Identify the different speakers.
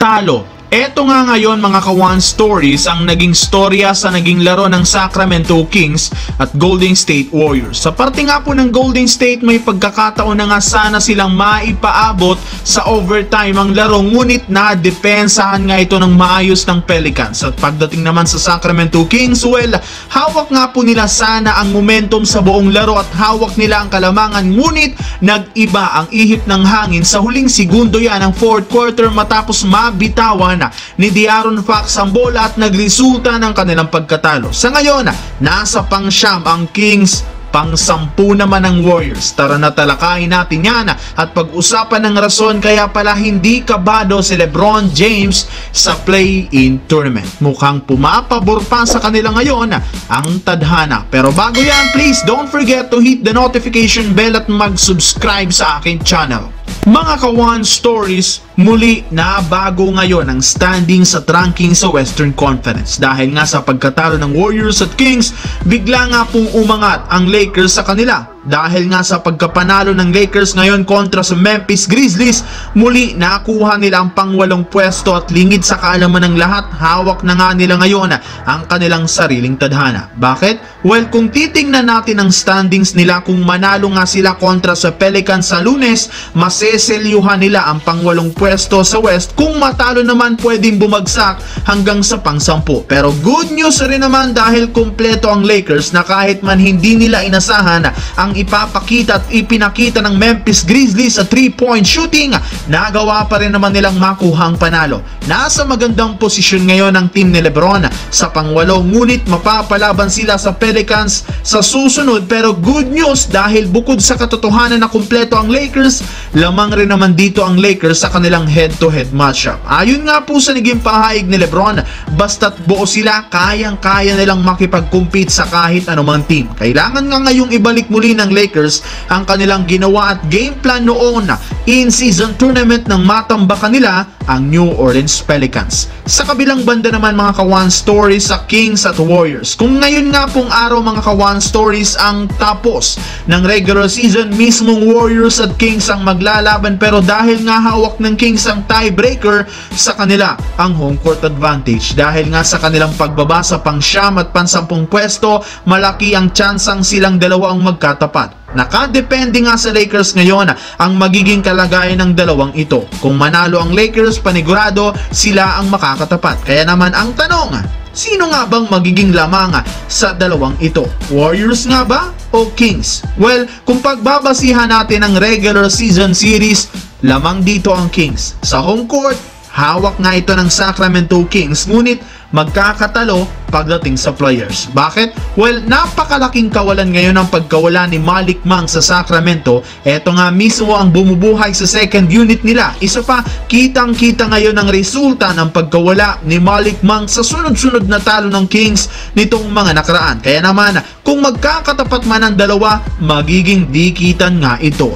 Speaker 1: talo. Eto nga ngayon mga ka-One Stories ang naging storya sa naging laro ng Sacramento Kings at Golden State Warriors. Sa parte nga po ng Golden State, may pagkakataon na nga sana silang maipaabot sa overtime ang laro, ngunit na-depensahan nga ito ng maayos ng Pelicans. At pagdating naman sa Sacramento Kings, well, hawak nga po nila sana ang momentum sa buong laro at hawak nila ang kalamangan, ngunit nag-iba ang ihip ng hangin sa huling segundo yan ng fourth quarter matapos mabitawan ni De'Aaron Fox ang bola at nagresulta ng kanilang pagkatalo. Sa ngayon, nasa pang-siyam ang Kings, pang-sampu naman ang Warriors. Tara na talakayin natin yan at pag-usapan ng rason kaya pala hindi kabado si LeBron James sa play-in tournament. Mukhang pumapabor pa sa kanila ngayon ang tadhana. Pero bago yan, please don't forget to hit the notification bell at mag-subscribe sa aking channel. Mga ka-One Stories, muli na bago ngayon ang standing sa ranking sa Western Conference. Dahil nga sa pagkatalo ng Warriors at Kings, bigla nga pong umangat ang Lakers sa kanila. Dahil nga sa pagkapanalo ng Lakers ngayon kontra sa Memphis Grizzlies, muli nakuha nila ang pang-8 pwesto at lingid sa kaalaman ng lahat, hawak na nga nila ngayon ang kanilang sariling tadhana. Bakit? Well, kung titingnan natin ang standings nila, kung manalo nga sila kontra sa Pelicans sa Lunes, maseselyuhan nila ang pang-8 pwesto sa West. Kung matalo naman, pwedeng bumagsak hanggang sa pang-10. Pero good news rin naman dahil kumpleto ang Lakers na kahit man hindi nila inasahan ang ipapakita at ipinakita ng Memphis Grizzlies sa 3-point shooting, nagawa pa rin naman nilang makuha ang panalo. Nasa magandang posisyon ngayon ang team ni LeBron sa pang-8, ngunit mapapalaban sila sa Pelicans sa susunod. Pero good news dahil bukod sa katotohanan na kumpleto ang Lakers, lamang rin naman dito ang Lakers sa kanilang head-to-head matchup. Ayon nga po sa naging pahayag ni LeBron, basta't buo sila, kayang-kaya nilang makipag-compete sa kahit anumang team. Kailangan nga ngayong ibalik muli ng Lakers ang kanilang ginawa at game plan noon in-season tournament ng matambakan nila ang New Orleans Pelicans. Sa kabilang banda naman mga ka-One Stories sa Kings at Warriors, kung ngayon nga pong araw mga ka-One Stories ang tapos ng regular season, mismong Warriors at Kings ang maglalaban, pero dahil nga hawak ng Kings ang tiebreaker, sa kanila ang home court advantage. Dahil nga sa kanilang pagbaba sa pang-siyam at pang-10 pwesto, malaki ang tsansang silang dalawa ang magkatapat. Nakadepende nga sa Lakers ngayon ang magiging kalagayan ng dalawang ito. Kung manalo ang Lakers, panigurado sila ang makakatapat. Kaya naman ang tanong, sino nga bang magiging lamang sa dalawang ito? Warriors nga ba o Kings? Well, kung pagbabasihan natin ang regular season series, lamang dito ang Kings. Sa home court, hawak nga ito ng Sacramento Kings, ngunit magkakatalo pagdating sa players. Bakit? Well, napakalaking kawalan ngayon ang pagkawala ni Malik Monk sa Sacramento. Eto nga mismo ang bumubuhay sa second unit nila. Isa pa, kitang-kita ngayon ang resulta ng pagkawala ni Malik Monk sa sunod-sunod na talo ng Kings nitong mga nakaraan. Kaya naman, kung magkakatapat man ang dalawa, magiging dikitan nga ito.